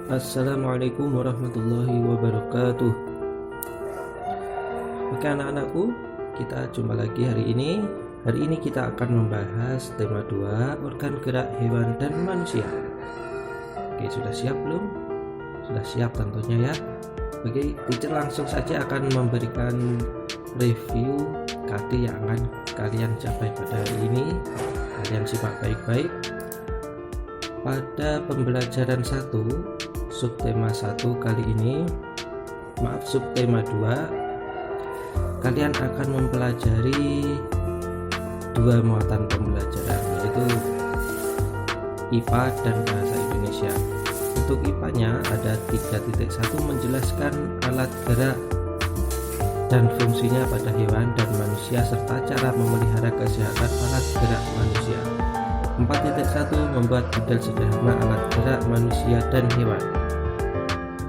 Assalamualaikum warahmatullahi wabarakatuh. Oke anak-anakku, kita jumpa lagi hari ini. Hari ini kita akan membahas tema 2, organ gerak hewan dan manusia. Oke, sudah siap belum? Sudah siap tentunya ya. Oke, teacher langsung saja akan memberikan review KD yang akan kalian capai pada hari ini. Kalian simak baik-baik. Pada pembelajaran 1 subtema 1 kali ini, subtema 2, kalian akan mempelajari 2 muatan pembelajaran, yaitu IPA dan Bahasa Indonesia. Untuk IPA-nya ada 3.1 menjelaskan alat gerak dan fungsinya pada hewan dan manusia serta cara memelihara kesehatan alat gerak manusia. 4.1 membuat model sederhana alat gerak manusia dan hewan.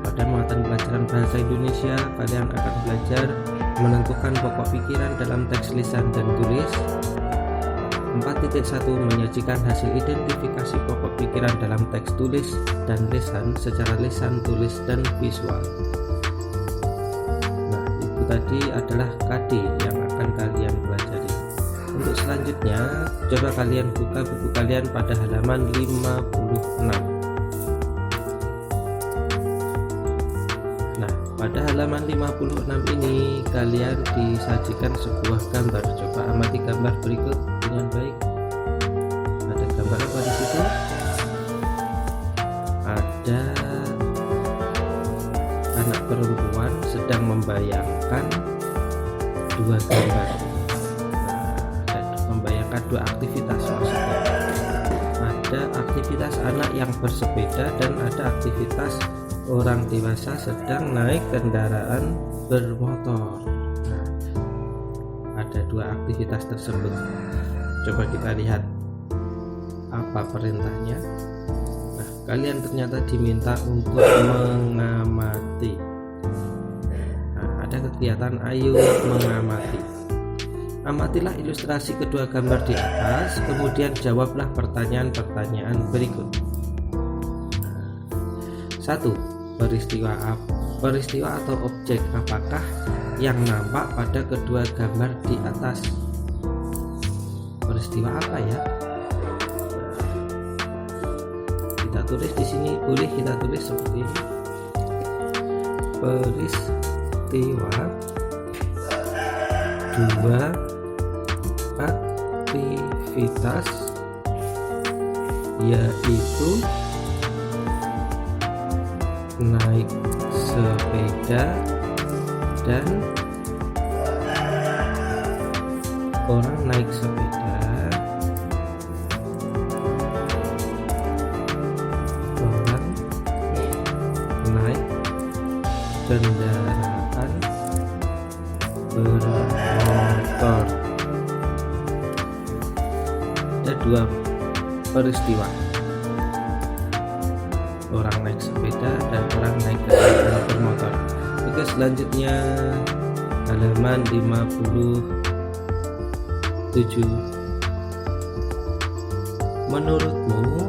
Pada muatan pelajaran Bahasa Indonesia, kalian akan belajar menentukan pokok pikiran dalam teks lisan dan tulis. 4.1 menyajikan hasil identifikasi pokok pikiran dalam teks tulis dan lisan secara lisan, tulis, dan visual. Nah, itu tadi adalah KD yang akan kalian pelajari. Untuk selanjutnya, coba kalian buka buku kalian pada halaman 56. Nah, pada halaman 56 ini kalian disajikan sebuah gambar. Coba amati gambar berikut dengan baik. Ada gambar apa di situ? Ada anak perempuan sedang membayangkan 2 gambar. Membayangkan 2 aktivitas maksudnya. Ada aktivitas anak yang bersepeda dan ada aktivitas orang dewasa sedang naik kendaraan bermotor. Nah, ada 2 aktivitas tersebut. Coba kita lihat apa perintahnya. Nah, kalian ternyata diminta untuk mengamati. Nah, ada kegiatan ayo mengamati. Amatilah ilustrasi kedua gambar di atas, kemudian jawablah pertanyaan-pertanyaan berikut. 1. Peristiwa atau objek apakah yang nampak pada kedua gambar di atas? Peristiwa apa ya? Kita tulis di sini, boleh kita tulis seperti ini. Peristiwa 2 aktivitas, yaitu naik sepeda dan orang naik sepeda, orang naik kendaraan bermotor. Ada 2 peristiwa, orang naik sepeda dan orang naik kendaraan bermotor. Oke, selanjutnya halaman 57. Menurutmu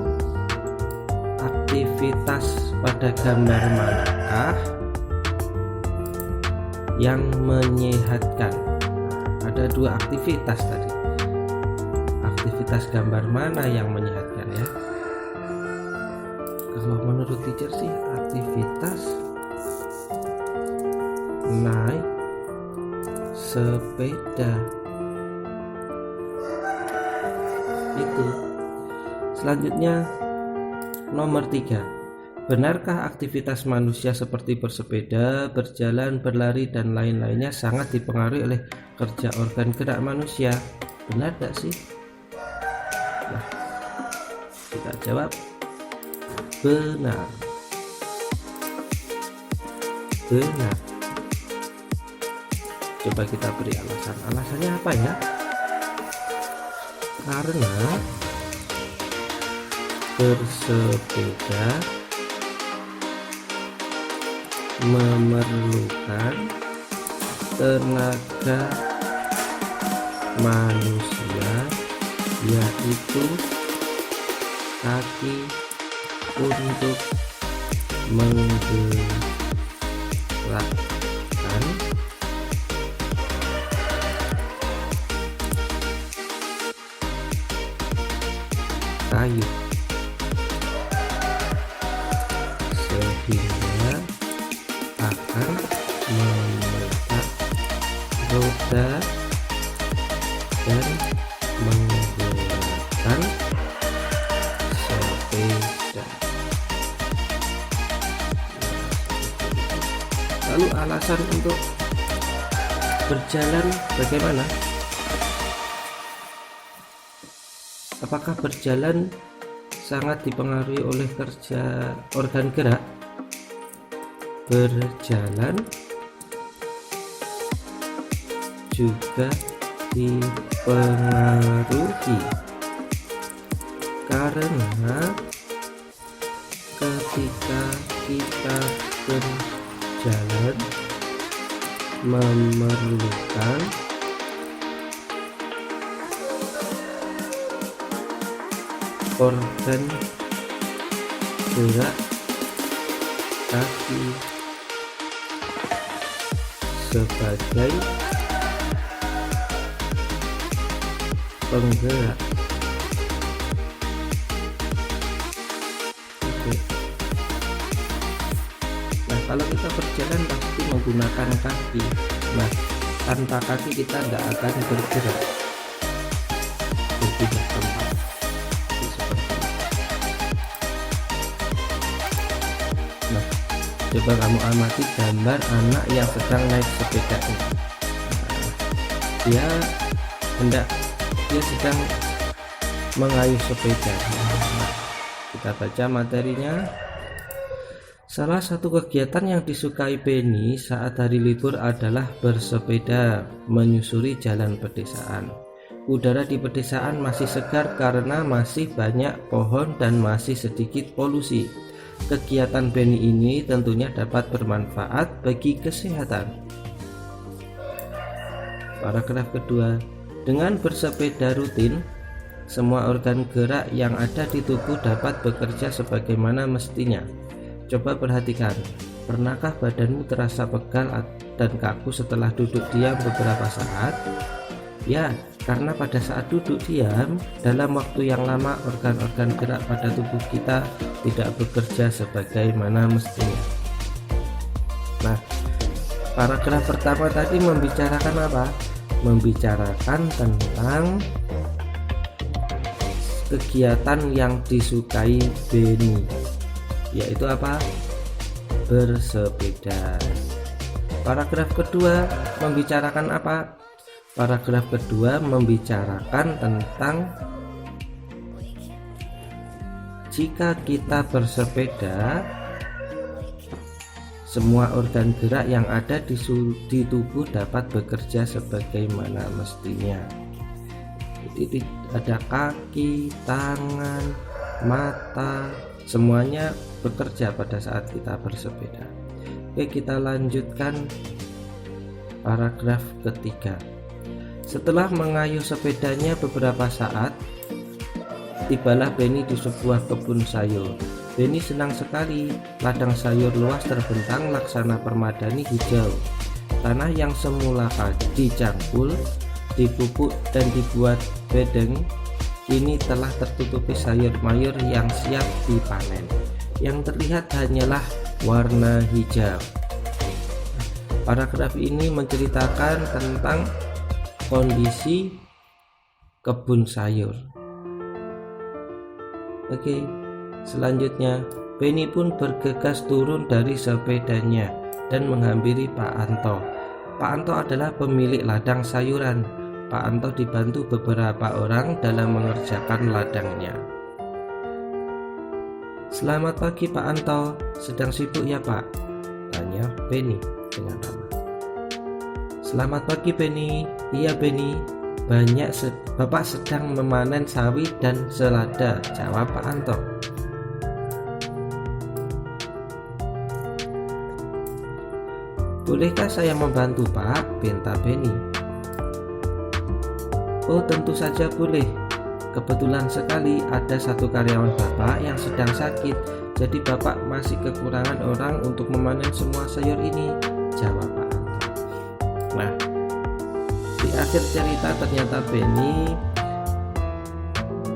aktivitas pada gambar manakah yang menyehatkan? Ada 2 aktivitas tadi. Aktivitas gambar mana yang menyehatkan ya? Kalau menurut teacher sih aktivitas naik sepeda itu. Selanjutnya nomor 3. Benarkah aktivitas manusia seperti bersepeda, berjalan, berlari, dan lain-lainnya sangat dipengaruhi oleh kerja organ gerak manusia? Benar gak sih? Nah, kita jawab benar. Benar. Coba kita beri alasan. Alasannya apa ya? Karena bersepeda memerlukan tenaga manusia, yaitu kaki untuk menggerakkan kayu sehingga akan memutar roda dan menggerakkan sepeda. Lalu alasan untuk berjalan bagaimana? Apakah berjalan sangat dipengaruhi oleh kerja organ gerak? Berjalan juga dipengaruhi karena ketika kita berjalan memerlukan organ gerak kaki sebagai penggerak. Oke. Nah, kalau kita berjalan pasti menggunakan kaki. Nah, tanpa kaki kita tidak akan bergerak, berpindah tempat. Nah, coba kamu amati gambar anak yang sedang naik sepeda. Dia sedang mengayuh sepeda. Nah, kita baca materinya. Salah satu kegiatan yang disukai Benny saat hari libur adalah bersepeda menyusuri jalan pedesaan. Udara di pedesaan masih segar karena masih banyak pohon dan masih sedikit polusi. Kegiatan Benny ini tentunya dapat bermanfaat bagi kesehatan. Paragraf kedua. Dengan bersepeda rutin, semua organ gerak yang ada di tubuh dapat bekerja sebagaimana mestinya. Coba perhatikan, pernahkah badanmu terasa pegal dan kaku setelah duduk diam beberapa saat? Ya, karena pada saat duduk diam, dalam waktu yang lama organ-organ gerak pada tubuh kita tidak bekerja sebagaimana mestinya. Nah, paragraf pertama tadi membicarakan apa? Membicarakan tentang kegiatan yang disukai Benny, yaitu apa? Bersepeda. Paragraf kedua membicarakan apa? Paragraf kedua membicarakan tentang jika kita bersepeda, semua organ gerak yang ada di tubuh dapat bekerja sebagaimana mestinya. Jadi ada kaki, tangan, mata, semuanya bekerja pada saat kita bersepeda. Oke, kita lanjutkan paragraf ketiga. Setelah mengayuh sepedanya beberapa saat, tibalah Benny di sebuah kebun sayur. Benny senang sekali, ladang sayur luas terbentang laksana permadani hijau. Tanah yang semula dicangkul, dipupuk dan dibuat bedeng, kini telah tertutupi sayur mayur yang siap dipanen. Yang terlihat hanyalah warna hijau. Paragraf ini menceritakan tentang kondisi kebun sayur. Oke. Selanjutnya, Benny pun bergegas turun dari sepedanya dan menghampiri Pak Anto. Pak Anto adalah pemilik ladang sayuran. Pak Anto dibantu beberapa orang dalam mengerjakan ladangnya. Selamat pagi Pak Anto, sedang sibuk ya Pak? Tanya Benny dengan ramah. Selamat pagi Benny. Iya Benny, Bapak sedang memanen sawi dan selada, jawab Pak Anto. Bolehkah saya membantu Pak? Pinta Benny. Oh tentu saja boleh. Kebetulan sekali ada satu karyawan Bapak yang sedang sakit. jadi Bapak masih kekurangan orang untuk memanen semua sayur ini, jawab Pak Anto. Nah, di akhir cerita ternyata Benny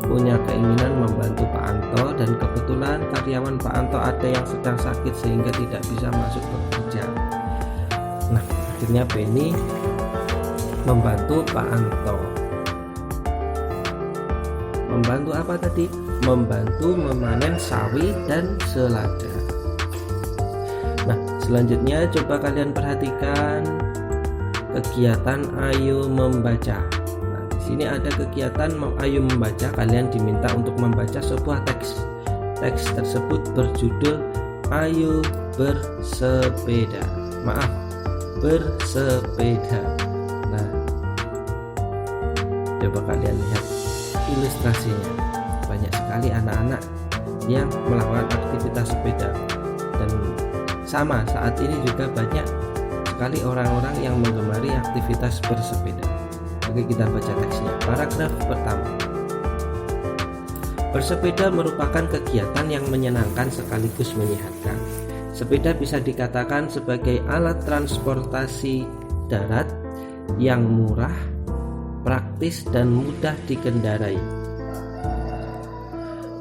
punya keinginan membantu Pak Anto, dan kebetulan karyawan Pak Anto ada yang sedang sakit sehingga tidak bisa masuk bekerja. Nah, akhirnya Benny membantu Pak Anto. Membantu apa tadi? Membantu memanen sawi dan selada. Nah, selanjutnya coba kalian perhatikan kegiatan Ayo Membaca. Nah, di sini ada kegiatan Ayo Membaca. Kalian diminta untuk membaca sebuah teks. Teks tersebut berjudul Ayo Bersepeda. Maaf, bersepeda. Nah, coba kalian lihat ilustrasinya. Banyak sekali anak-anak yang melakukan aktivitas sepeda, dan sama saat ini juga banyak sekali orang-orang yang menggemari aktivitas bersepeda. Oke, kita baca teksnya. Paragraf pertama. Bersepeda merupakan kegiatan yang menyenangkan sekaligus menyehatkan. Sepeda bisa dikatakan sebagai alat transportasi darat yang murah, praktis, dan mudah dikendarai.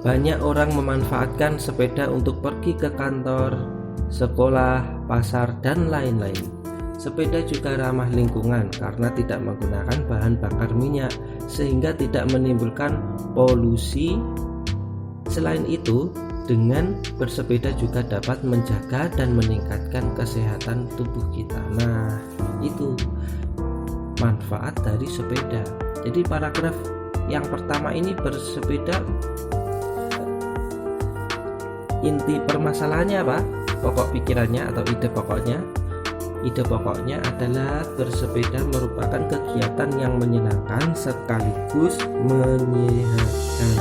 Banyak orang memanfaatkan sepeda untuk pergi ke kantor, sekolah, pasar, dan lain-lain. Sepeda juga ramah lingkungan karena tidak menggunakan bahan bakar minyak, sehingga tidak menimbulkan polusi. Selain itu, dengan bersepeda juga dapat menjaga dan meningkatkan kesehatan tubuh kita. Nah, itu manfaat dari sepeda. Jadi paragraf yang pertama ini bersepeda, inti permasalahannya apa? Pokok pikirannya atau ide pokoknya? Ide pokoknya adalah bersepeda merupakan kegiatan yang menyenangkan sekaligus menyehatkan.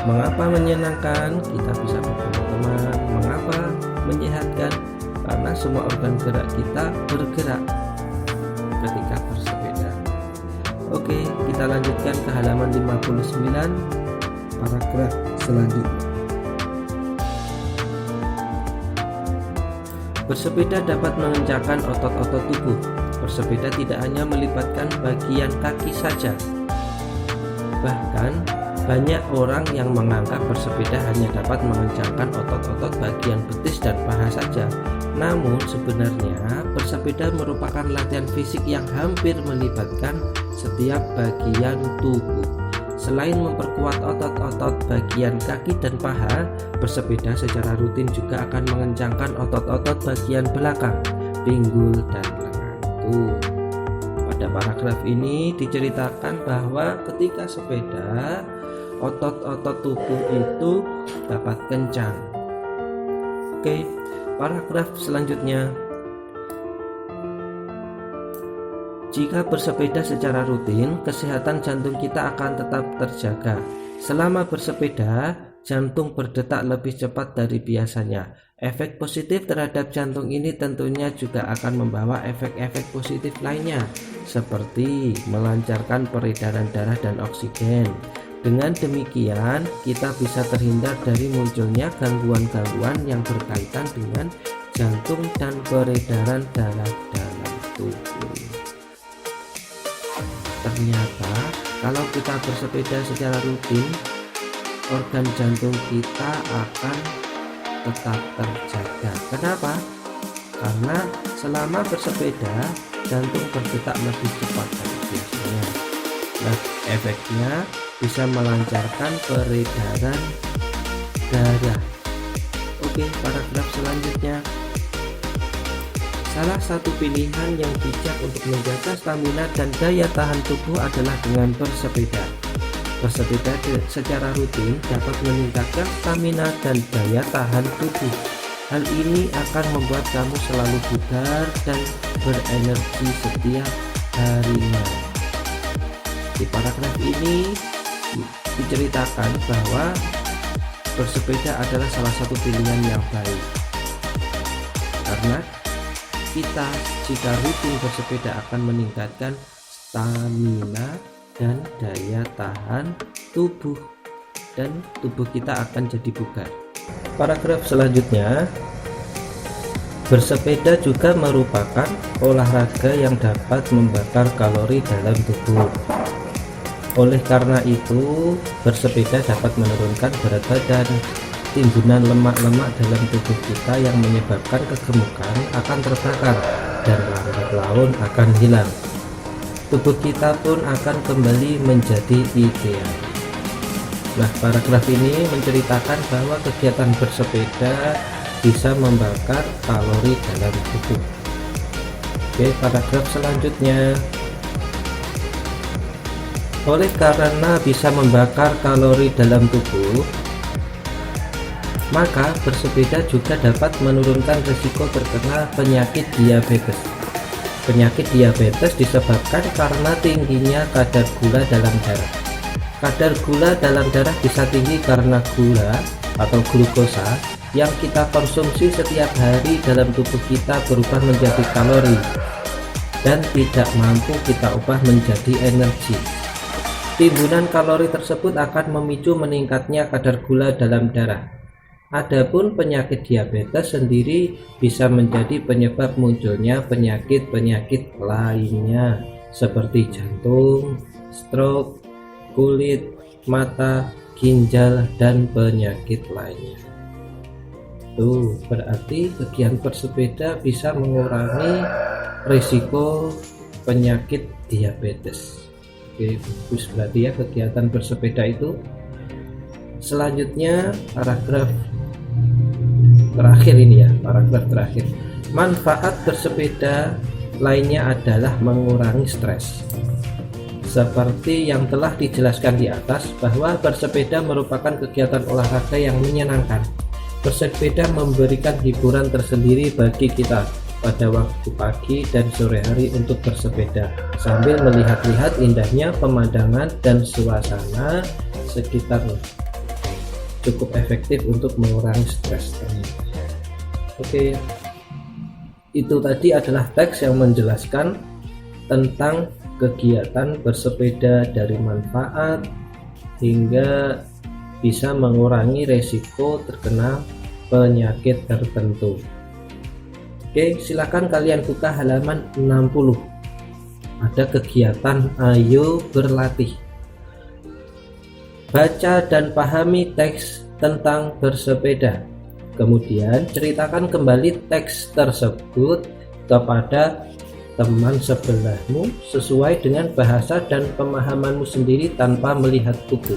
Mengapa menyenangkan? Kita bisa berteman. Mengapa menyehatkan? Karena semua organ gerak kita bergerak ketika bersepeda. Oke, kita lanjutkan ke halaman 59, paragraf selanjutnya. Bersepeda dapat mengencangkan otot-otot tubuh. Bersepeda tidak hanya melibatkan bagian kaki saja. Bahkan, banyak orang yang menganggap bersepeda hanya dapat mengencangkan otot-otot bagian betis dan paha saja. Namun sebenarnya bersepeda merupakan latihan fisik yang hampir melibatkan setiap bagian tubuh. Selain memperkuat otot-otot bagian kaki dan paha, bersepeda secara rutin juga akan mengencangkan otot-otot bagian belakang, pinggul, dan lengan. Pada paragraf ini diceritakan bahwa ketika sepeda, otot-otot tubuh itu dapat kencang. Oke, paragraf selanjutnya. Jika bersepeda secara rutin, kesehatan jantung kita akan tetap terjaga. Selama bersepeda, jantung berdetak lebih cepat dari biasanya. Efek positif terhadap jantung ini tentunya juga akan membawa efek-efek positif lainnya, seperti melancarkan peredaran darah dan oksigen. Dengan demikian, kita bisa terhindar dari munculnya gangguan-gangguan yang berkaitan dengan jantung dan peredaran darah dalam tubuh. Ternyata kalau kita bersepeda secara rutin, organ jantung kita akan tetap terjaga. Kenapa? Karena selama bersepeda, jantung berdetak lebih cepat dari biasanya. Nah, efeknya bisa melancarkan peredaran darah. Oke, paragraf selanjutnya. Salah satu pilihan yang bijak untuk menjaga stamina dan daya tahan tubuh adalah dengan bersepeda. Bersepeda secara rutin dapat meningkatkan stamina dan daya tahan tubuh. Hal ini akan membuat kamu selalu bugar dan berenergi setiap harinya. Di paragraf ini diceritakan bahwa bersepeda adalah salah satu pilihan yang baik, karena kita jika rutin bersepeda akan meningkatkan stamina dan daya tahan tubuh. dan tubuh kita akan jadi bugar. Paragraf selanjutnya, bersepeda juga merupakan olahraga yang dapat membakar kalori dalam tubuh. Oleh karena itu, bersepeda dapat menurunkan berat badan. Timbunan lemak-lemak dalam tubuh kita yang menyebabkan kegemukan akan terbakar dan lambat laun akan hilang. Tubuh kita pun akan kembali menjadi ideal. Nah, paragraf ini menceritakan bahwa kegiatan bersepeda bisa membakar kalori dalam tubuh. Oke, paragraf selanjutnya. Oleh karena bisa membakar kalori dalam tubuh, maka bersepeda juga dapat menurunkan risiko terkena penyakit diabetes. Penyakit diabetes disebabkan karena tingginya kadar gula dalam darah. Kadar gula dalam darah bisa tinggi karena gula atau glukosa yang kita konsumsi setiap hari dalam tubuh kita berubah menjadi kalori dan tidak mampu kita ubah menjadi energi. Timbunan kalori tersebut akan memicu meningkatnya kadar gula dalam darah. Adapun penyakit diabetes sendiri bisa menjadi penyebab munculnya penyakit-penyakit lainnya seperti jantung, stroke, kulit, mata, ginjal, dan penyakit lainnya. Tuh, berarti kegiatan bersepeda bisa mengurangi risiko penyakit diabetes. Oke, bagus berarti ya kegiatan bersepeda itu. Selanjutnya paragraf terakhir ini ya, paragraf terakhir. Manfaat bersepeda lainnya adalah mengurangi stres. Seperti yang telah dijelaskan di atas bahwa bersepeda merupakan kegiatan olahraga yang menyenangkan. Bersepeda memberikan hiburan tersendiri bagi kita pada waktu pagi dan sore hari untuk bersepeda sambil melihat-lihat indahnya pemandangan dan suasana sekitar. Cukup efektif untuk mengurangi stres. Oke, itu tadi adalah teks yang menjelaskan tentang kegiatan bersepeda dari manfaat hingga bisa mengurangi resiko terkena penyakit tertentu. Oke, silakan kalian buka halaman 60. Ada kegiatan ayo berlatih. Baca dan pahami teks tentang bersepeda. Kemudian ceritakan kembali teks tersebut kepada teman sebelahmu sesuai dengan bahasa dan pemahamanmu sendiri tanpa melihat buku.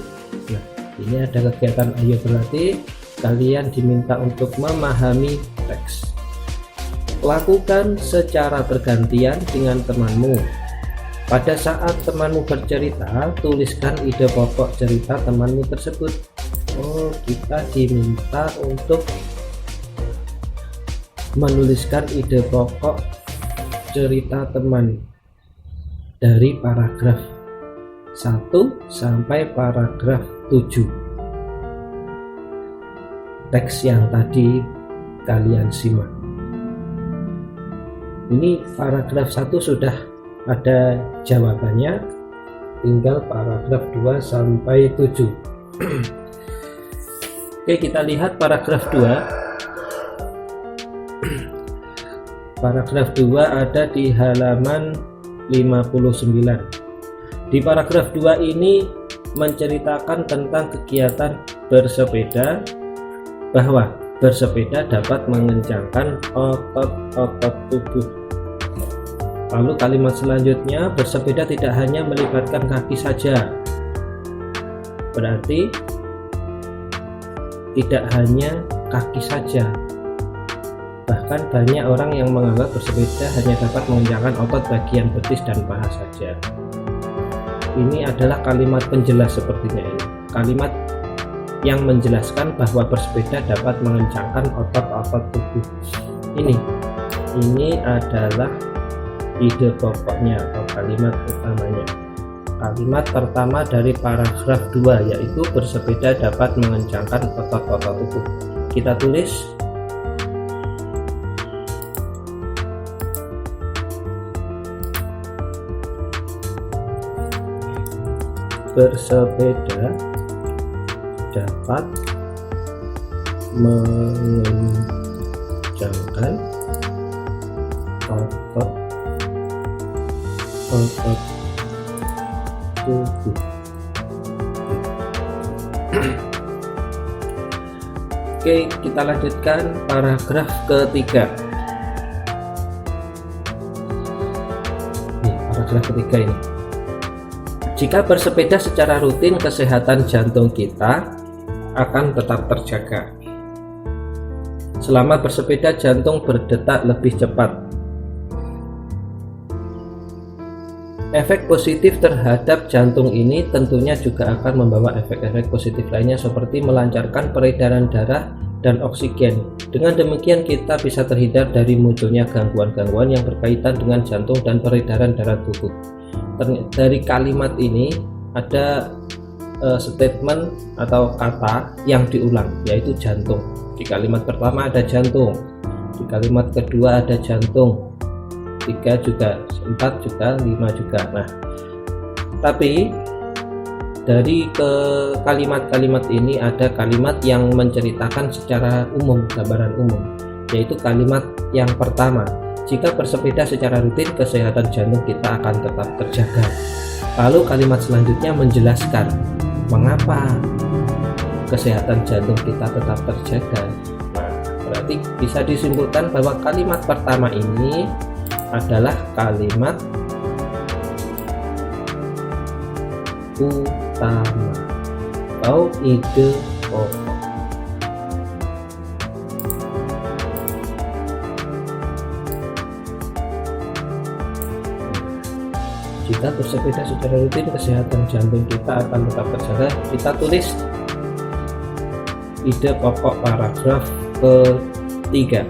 Nah, ini ada kegiatan ayo berlatih. Kalian diminta untuk memahami teks. Lakukan secara bergantian dengan temanmu. Pada saat temanmu bercerita, tuliskan ide pokok cerita temanmu tersebut. Oh, kita diminta untuk menuliskan ide pokok cerita teman dari paragraf 1 sampai paragraf 7. Teks yang tadi kalian simak. Ini paragraf 1 sudah ada jawabannya, tinggal paragraf 2 sampai 7. Oke, kita lihat paragraf 2. Paragraf 2 ada di halaman 59. Di paragraf 2 ini menceritakan tentang kegiatan bersepeda, bahwa bersepeda dapat mengencangkan otot-otot tubuh. Lalu kalimat selanjutnya, bersepeda tidak hanya melibatkan kaki saja. Berarti tidak hanya kaki saja. Bahkan banyak orang yang menganggap bersepeda hanya dapat mengencangkan otot bagian betis dan paha saja. Ini adalah kalimat penjelas sepertinya ini. Kalimat yang menjelaskan bahwa bersepeda dapat mengencangkan otot-otot tubuh. Ini adalah ide pokoknya atau kalimat utamanya. Kalimat pertama dari paragraf 2 yaitu bersepeda dapat mengencangkan otot-otot tubuh. Kita tulis bersepeda dapat mengencangkan otot tubuh. Oke, kita lanjutkan paragraf ketiga. Paragraf ketiga ini, jika bersepeda secara rutin, kesehatan jantung kita akan tetap terjaga. Selama bersepeda, jantung berdetak lebih cepat. Efek positif terhadap jantung ini tentunya juga akan membawa efek-efek positif lainnya seperti melancarkan peredaran darah dan oksigen. Dengan demikian kita bisa terhindar dari munculnya gangguan-gangguan yang berkaitan dengan jantung dan peredaran darah tubuh. Dari kalimat ini ada statement atau kata yang diulang, yaitu jantung. Di kalimat pertama ada jantung, di kalimat kedua ada jantung, 3 juga, 4 juga, 5 juga. Nah, tapi dari kalimat-kalimat ini ada kalimat yang menceritakan secara umum, gambaran umum, yaitu kalimat yang pertama, jika bersepeda secara rutin, kesehatan jantung kita akan tetap terjaga. Lalu kalimat selanjutnya menjelaskan mengapa kesehatan jantung kita tetap terjaga. Nah, berarti bisa disimpulkan bahwa kalimat pertama ini adalah kalimat utama atau ide pokok. Jika bersepeda secara rutin, kesehatan jantung kita akan tetap terjaga. Kita tulis ide pokok paragraf ketiga.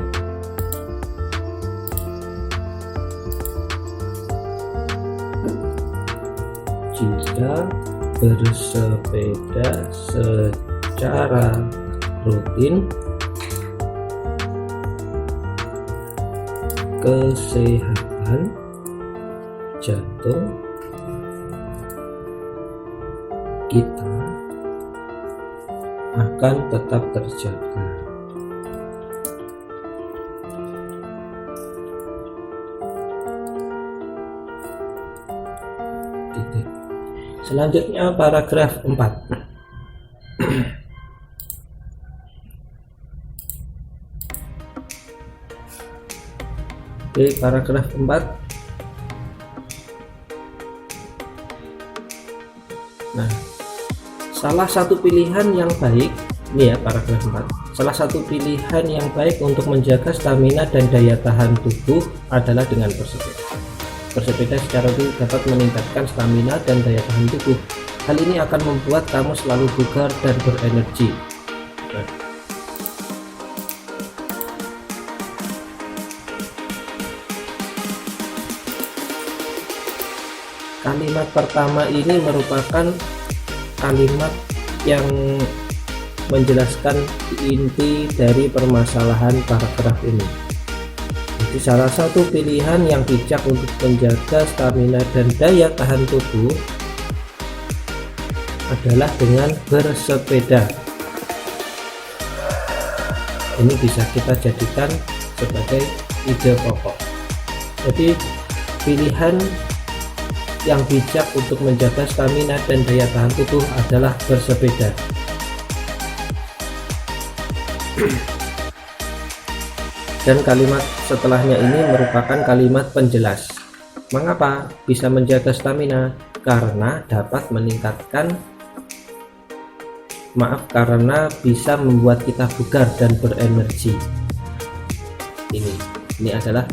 Jika bersepeda secara rutin, kesehatan jantung kita akan tetap terjaga. Titik. Selanjutnya paragraf 4. Oke, paragraf 4. Nah, salah satu pilihan yang baik, ini ya paragraf 4. Salah satu pilihan yang baik untuk menjaga stamina dan daya tahan tubuh adalah dengan bersepeda. Bersepeda secara rutin dapat meningkatkan stamina dan daya tahan tubuh. Hal ini akan membuat kamu selalu bugar dan berenergi. Nah, kalimat pertama ini merupakan kalimat yang menjelaskan inti dari permasalahan paragraf ini. Jadi salah satu pilihan yang bijak untuk menjaga stamina dan daya tahan tubuh adalah dengan bersepeda. Ini bisa kita jadikan sebagai ide pokok. Jadi pilihan yang bijak untuk menjaga stamina dan daya tahan tubuh adalah bersepeda. Dan kalimat setelahnya ini merupakan kalimat penjelas. Mengapa bisa menjaga stamina? Karena dapat meningkatkan, karena bisa membuat kita bugar dan berenergi. Ini adalah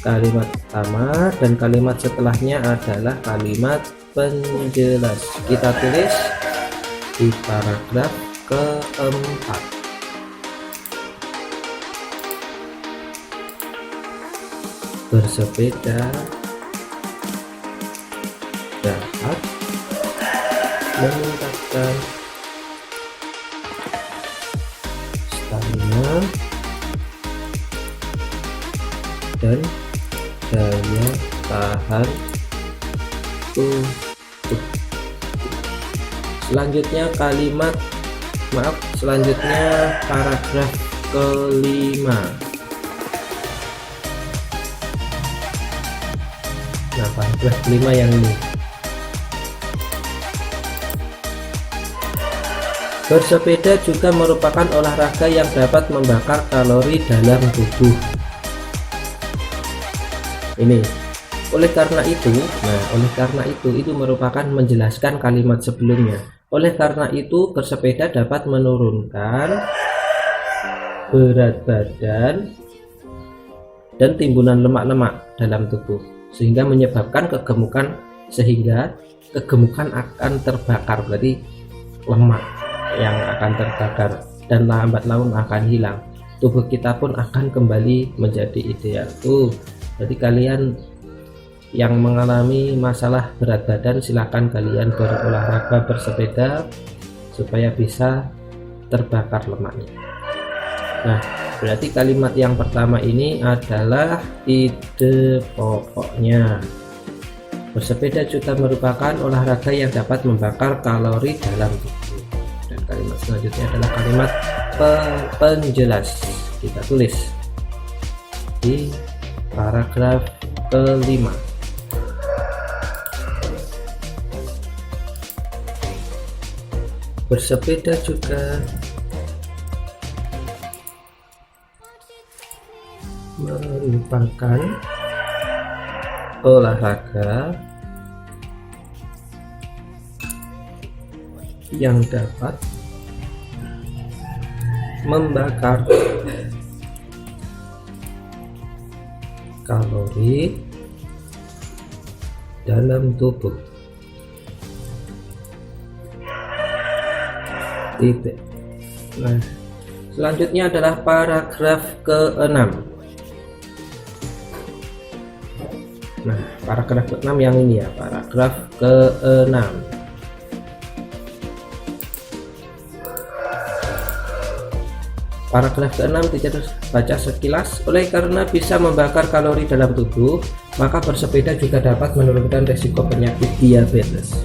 kalimat pertama, dan kalimat setelahnya adalah kalimat penjelas. Kita tulis di paragraf keempat. Bersepeda dapat meningkatkan stamina dan daya tahan tubuh. Selanjutnya kalimat maaf, selanjutnya paragraf kelima. Nah, paragraf kelima yang ini. Bersepeda juga merupakan olahraga yang dapat membakar kalori dalam tubuh. Ini. Oleh karena itu merupakan menjelaskan kalimat sebelumnya. Oleh karena itu, bersepeda dapat menurunkan berat badan dan timbunan lemak-lemak dalam tubuh, sehingga menyebabkan kegemukan, akan terbakar. Berarti lemak yang akan terbakar dan lambat laun akan hilang. Tubuh kita pun akan kembali menjadi ideal. Jadi kalian yang mengalami masalah berat badan, silahkan kalian berolahraga bersepeda supaya bisa terbakar lemaknya. Nah, berarti kalimat yang pertama ini adalah ide pokoknya. Bersepeda juga merupakan olahraga yang dapat membakar kalori dalam tubuh. Dan kalimat selanjutnya adalah kalimat penjelas. Kita tulis di paragraf kelima. Bersepeda juga merupakan olahraga yang dapat membakar kalori dalam tubuh. Nah, selanjutnya adalah paragraf ke-6. Nah, paragraf ke-6 yang ini ya, paragraf ke-6. Paragraf ke-6 tidak harus baca sekilas. Oleh karena bisa membakar kalori dalam tubuh, maka bersepeda juga dapat menurunkan risiko penyakit diabetes.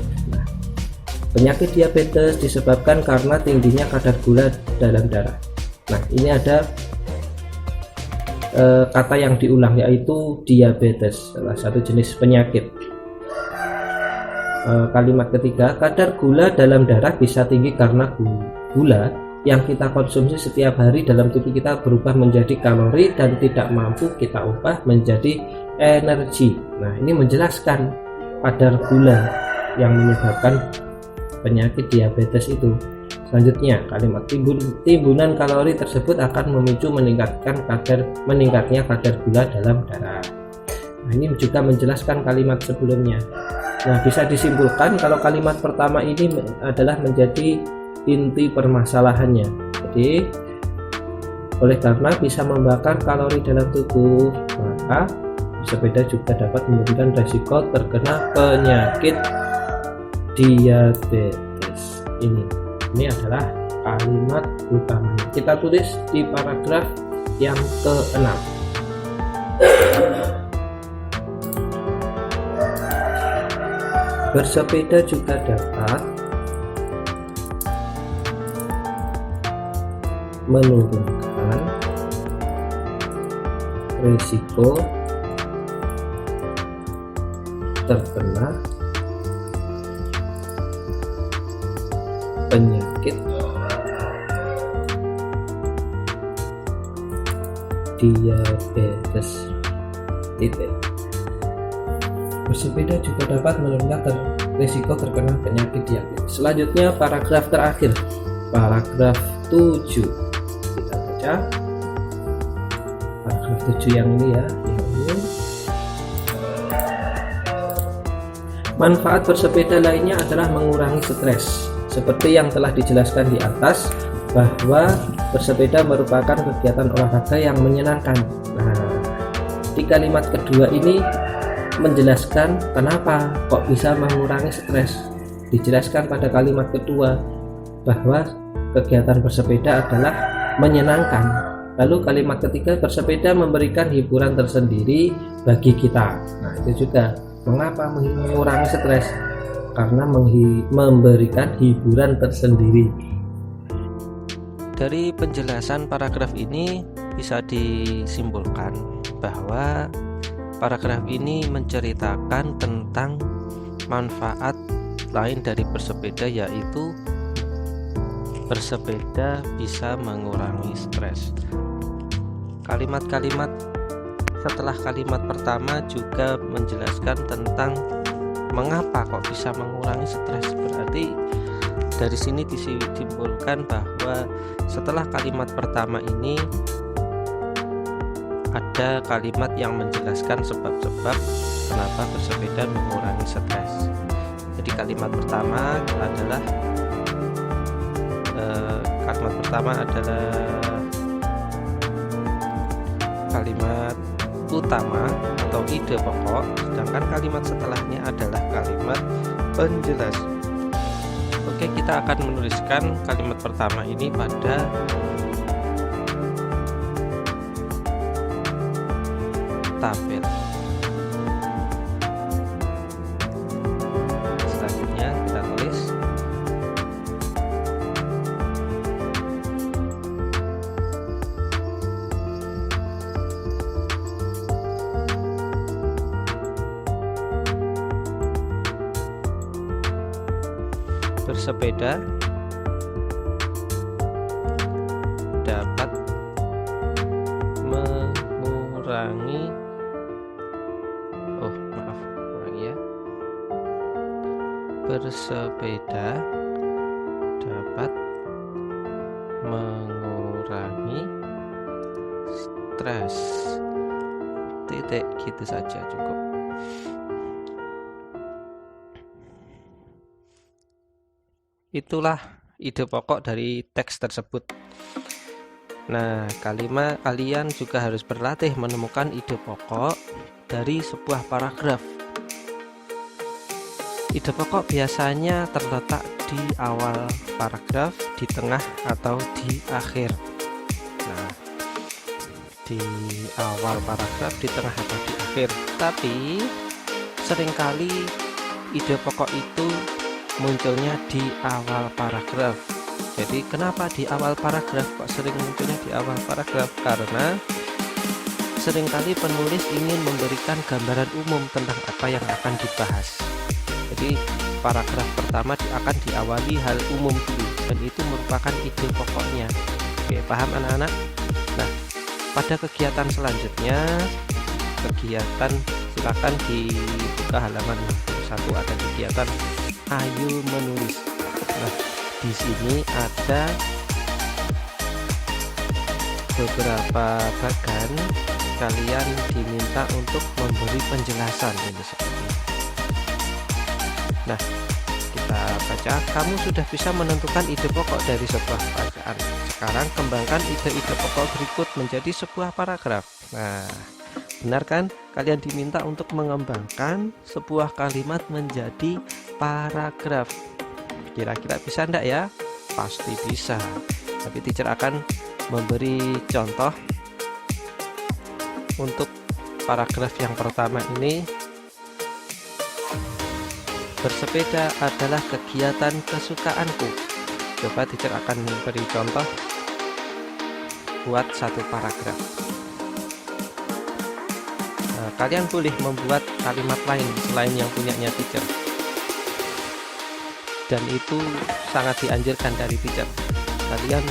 Penyakit diabetes disebabkan karena tingginya kadar gula dalam darah. Nah, ini ada kata yang diulang, yaitu diabetes, salah satu jenis penyakit. Kalimat ketiga, kadar gula dalam darah bisa tinggi karena gula yang kita konsumsi setiap hari dalam tubuh kita berubah menjadi kalori dan tidak mampu kita ubah menjadi energi. Nah, ini menjelaskan kadar gula yang menyebabkan penyakit diabetes itu. Selanjutnya, kalimat timbunan kalori tersebut akan memicu meningkatnya kadar gula dalam darah. Nah, ini juga menjelaskan kalimat sebelumnya. Nah, bisa disimpulkan kalau kalimat pertama ini adalah menjadi inti permasalahannya. Jadi, oleh karena bisa membakar kalori dalam tubuh, maka bersepeda juga dapat menurunkan risiko terkena penyakit diabetes. Ini adalah kalimat utamanya. Kita tulis di paragraf yang ke-6. Bersepeda juga dapat menurunkan risiko terkena penyakit diabetes. Bersepeda juga dapat menurunkan risiko terkena penyakit diabetes. Selanjutnya paragraf terakhir, paragraf 7. Kita baca paragraf 7 yang ini ya. Manfaat bersepeda lainnya adalah mengurangi stres. Seperti yang telah dijelaskan di atas, bahwa bersepeda merupakan kegiatan olahraga yang menyenangkan. Nah, di kalimat kedua ini menjelaskan kenapa kok bisa mengurangi stres. Dijelaskan pada kalimat kedua bahwa kegiatan bersepeda adalah menyenangkan. Lalu kalimat ketiga, bersepeda memberikan hiburan tersendiri bagi kita. Nah, itu juga mengapa mengurangi stres, karena memberikan hiburan tersendiri. Dari penjelasan paragraf ini bisa disimpulkan bahwa paragraf ini menceritakan tentang manfaat lain dari bersepeda, yaitu bersepeda bisa mengurangi stres. Kalimat-kalimat setelah kalimat pertama juga menjelaskan tentang mengapa kok bisa mengurangi stres. Berarti dari sini disimpulkan bahwa setelah kalimat pertama ini ada kalimat yang menjelaskan sebab-sebab kenapa bersepeda mengurangi stres. Jadi kalimat pertama adalah kalimat utama atau ide pokok, sedangkan kalimat setelahnya adalah kalimat penjelas. Oke, kita akan menuliskan kalimat pertama ini pada tabel. Selanjutnya kita tulis bersepeda dapat mengurangi bersepeda dapat mengurangi stres. Titik, gitu saja cukup. Itulah ide pokok dari teks tersebut. Nah, kalian juga harus berlatih menemukan ide pokok dari sebuah paragraf. Ide pokok biasanya terletak di awal paragraf, di tengah, atau di akhir. Nah, di awal paragraf, di tengah, atau di akhir. Tapi seringkali ide pokok itu munculnya di awal paragraf. Jadi kenapa di awal paragraf? Kok sering munculnya di awal paragraf? Karena seringkali penulis ingin memberikan gambaran umum tentang apa yang akan dibahas. Jadi paragraf pertama akan diawali hal umum dulu, dan itu merupakan ide pokoknya. Oke, paham anak-anak? Nah, pada kegiatan selanjutnya, silakan dibuka halaman 1, ada kegiatan ayo menulis. Nah, di sini ada beberapa bagan, kalian diminta untuk memberi penjelasan ini seperti ini. Nah, kita baca. Kamu sudah bisa menentukan ide pokok dari sebuah bacaan. Sekarang kembangkan ide-ide pokok berikut menjadi sebuah paragraf. Nah, benar kan? Kalian diminta untuk mengembangkan sebuah kalimat menjadi paragraf. Kira-kira bisa enggak ya? Pasti bisa. Tapi teacher akan memberi contoh untuk paragraf yang pertama ini. Bersepeda adalah kegiatan kesukaanku. Coba teacher akan memberi contoh buat satu paragraf. Nah, kalian boleh membuat kalimat lain selain yang punyanya teacher, dan itu sangat dianjurkan dari teacher. Kalian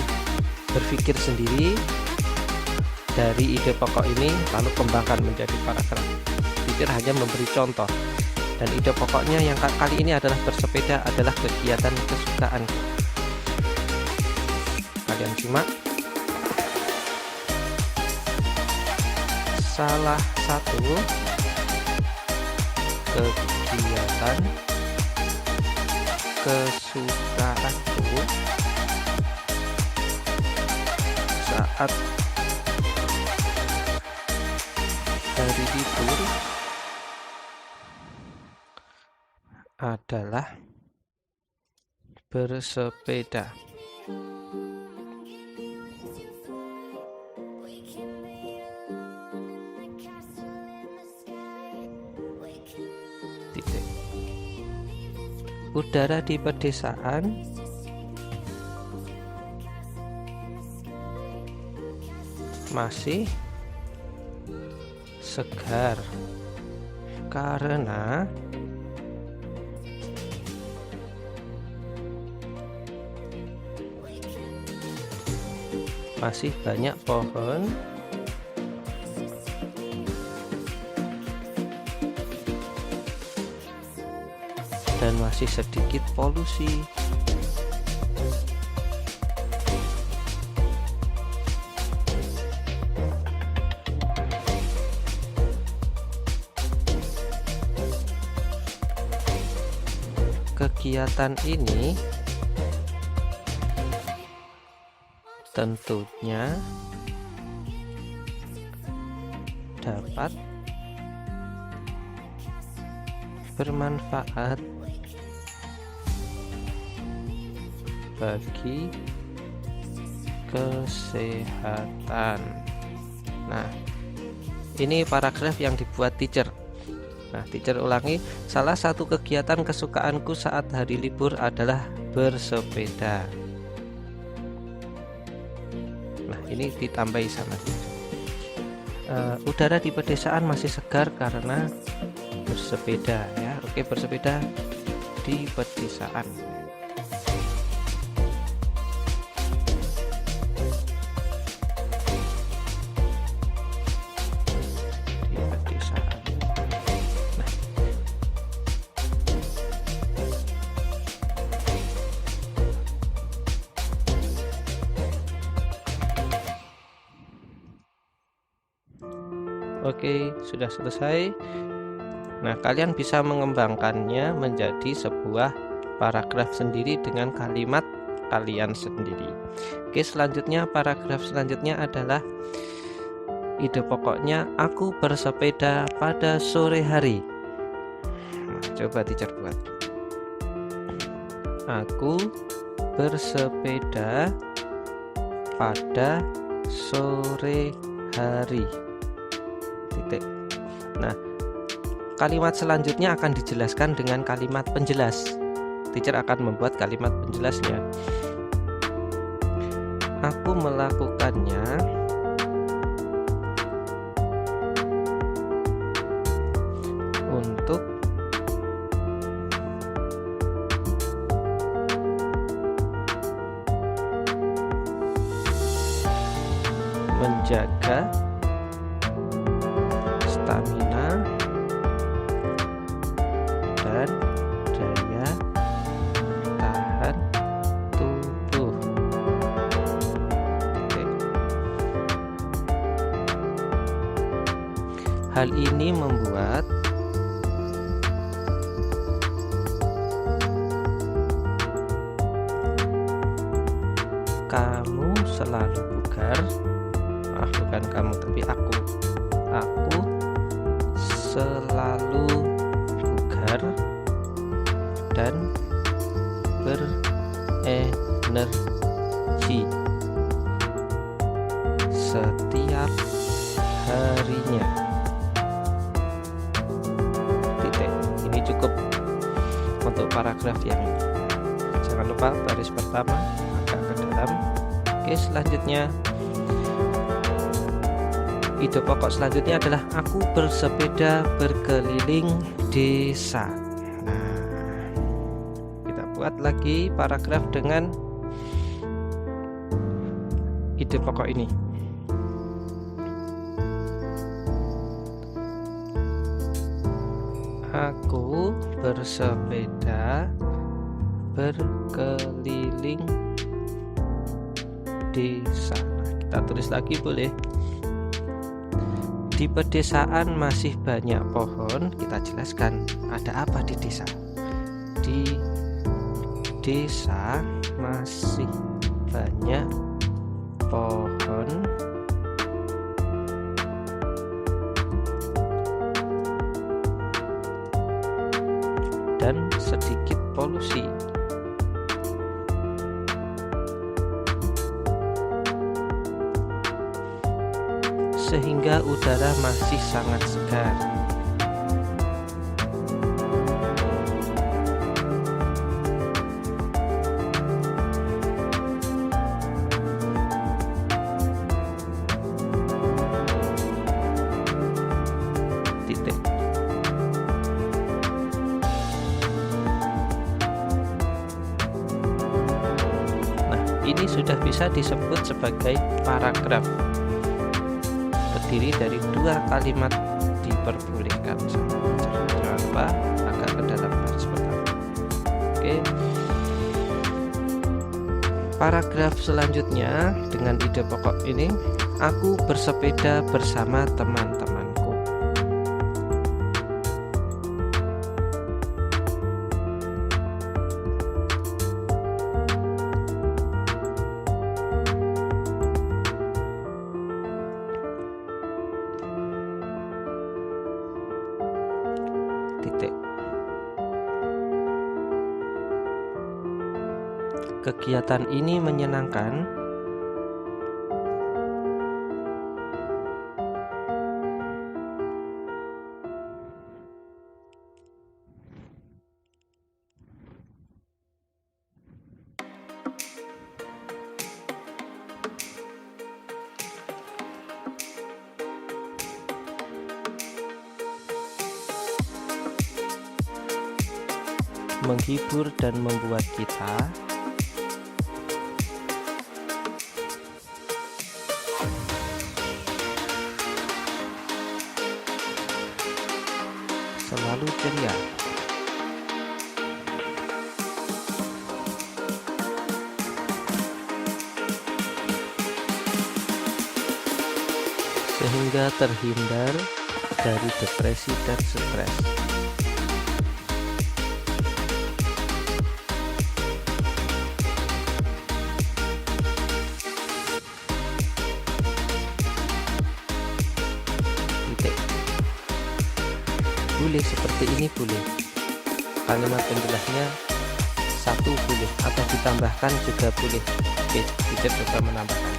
berpikir sendiri dari ide pokok ini, lalu kembangkan menjadi paragraf. Teacher hanya memberi contoh, dan ide pokoknya yang kali ini adalah bersepeda adalah kegiatan kesukaan. Kalian simak. Salah satu kegiatan kesukaanku saat hari libur adalah bersepeda. Titik. Udara di pedesaan masih segar karena masih banyak pohon dan masih sedikit polusi. Kegiatan ini tentunya dapat bermanfaat bagi kesehatan. Nah, ini paragraf yang dibuat teacher. Nah, teacher ulangi, salah satu kegiatan kesukaanku saat hari libur adalah bersepeda. Nah, ini ditambahi sama udara di pedesaan masih segar karena bersepeda ya. Oke, bersepeda di pedesaan. Oke, sudah selesai. Nah, kalian bisa mengembangkannya menjadi sebuah paragraf sendiri dengan kalimat kalian sendiri. Oke, selanjutnya paragraf selanjutnya adalah ide pokoknya aku bersepeda pada sore hari. Nah, coba teacher buat. Aku bersepeda pada sore hari. Titik. Nah, kalimat selanjutnya akan dijelaskan dengan kalimat penjelas. Teacher akan membuat kalimat penjelasnya. Aku melakukannya untuk menjaga stamina dan daya tahan tubuh. Oke. Hal ini membuat kamu selalu bugar. Bukan kamu tapi aku selalu bugar dan berenergi setiap harinya. Titik. Ini cukup untuk paragraf yang ini. Jangan lupa baris pertama agak ke dalam. Oke, selanjutnya ide pokok selanjutnya adalah aku bersepeda berkeliling desa. Nah, kita buat lagi paragraf dengan ide pokok ini. Aku bersepeda berkeliling desa. Nah, kita tulis lagi boleh. Di pedesaan masih banyak pohon. Kita jelaskan ada apa di desa. Di desa masih banyak pohon dan sedikit polusi. Sehingga udara masih sangat segar. bisa disebut sebagai paragraf. Terdiri dari 2 kalimat diperbolehkan. Jangan lupa agak ke dalam baris pertama. Oke. Paragraf selanjutnya dengan ide pokok ini, aku bersepeda bersama teman-temanku. Titik. Kegiatan ini menyenangkan. Menghibur dan membuat kita selalu ceria. Sehingga terhindar dari depresi dan stres. Boleh seperti ini, boleh kalimat penjelasnya 1 boleh, atau ditambahkan juga boleh. Oke, kita coba menambahkan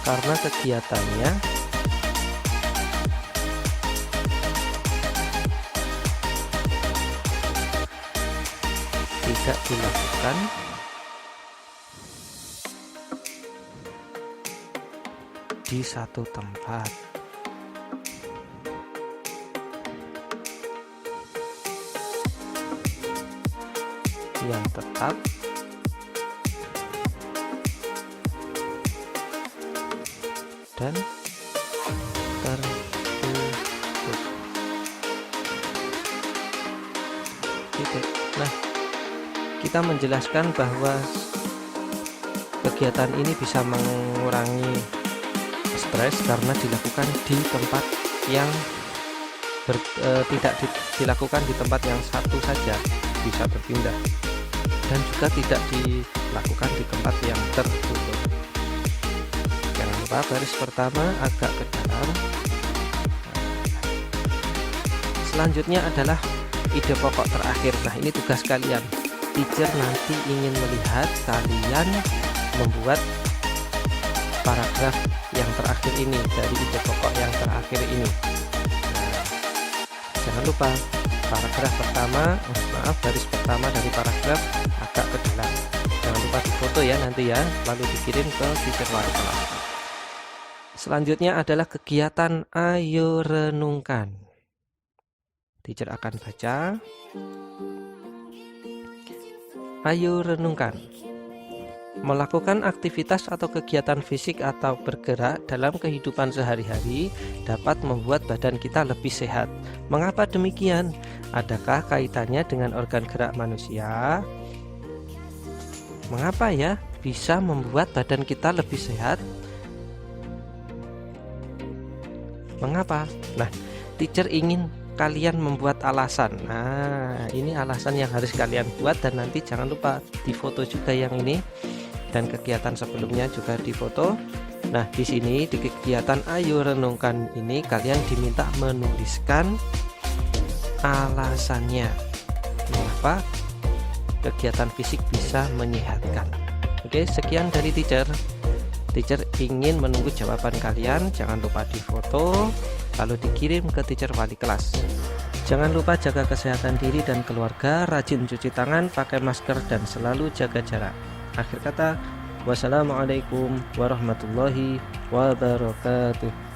karena kegiatannya tidak dilakukan di satu tempat. Yang tetap dan tertutup. Titik. Nah, kita menjelaskan bahwa kegiatan ini bisa mengurangi stres karena dilakukan di tempat yang tidak dilakukan di tempat yang satu saja, bisa berpindah, dan juga tidak dilakukan di tempat yang tertutup. Jangan lupa baris pertama agak ke dalam. Selanjutnya adalah ide pokok terakhir. Nah, ini tugas kalian. Teacher nanti ingin melihat kalian membuat paragraf yang terakhir ini dari ide pokok yang terakhir ini. Nah, jangan lupa paragraf pertama, baris pertama dari paragraf agak ke dalam. Jangan lupa difoto ya nanti ya, lalu dikirim ke teacher wali kelas. Selanjutnya adalah kegiatan ayo renungkan. Teacher akan baca. Ayo renungkan. Melakukan aktivitas atau kegiatan fisik atau bergerak dalam kehidupan sehari-hari dapat membuat badan kita lebih sehat. Mengapa demikian? Adakah kaitannya dengan organ gerak manusia? Mengapa ya bisa membuat badan kita lebih sehat? Mengapa? Nah, teacher ingin kalian membuat alasan. Nah, ini alasan yang harus kalian buat, dan nanti jangan lupa difoto juga yang ini, dan kegiatan sebelumnya juga difoto. Nah, di sini di kegiatan ayo renungkan ini kalian diminta menuliskan alasannya mengapa kegiatan fisik bisa menyehatkan. Oke, sekian dari teacher. Teacher ingin menunggu jawaban kalian. Jangan lupa difoto lalu dikirim ke teacher wali kelas. Jangan lupa jaga kesehatan diri dan keluarga, rajin cuci tangan, pakai masker, dan selalu jaga jarak. Akhir kata, wassalamualaikum warahmatullahi wabarakatuh.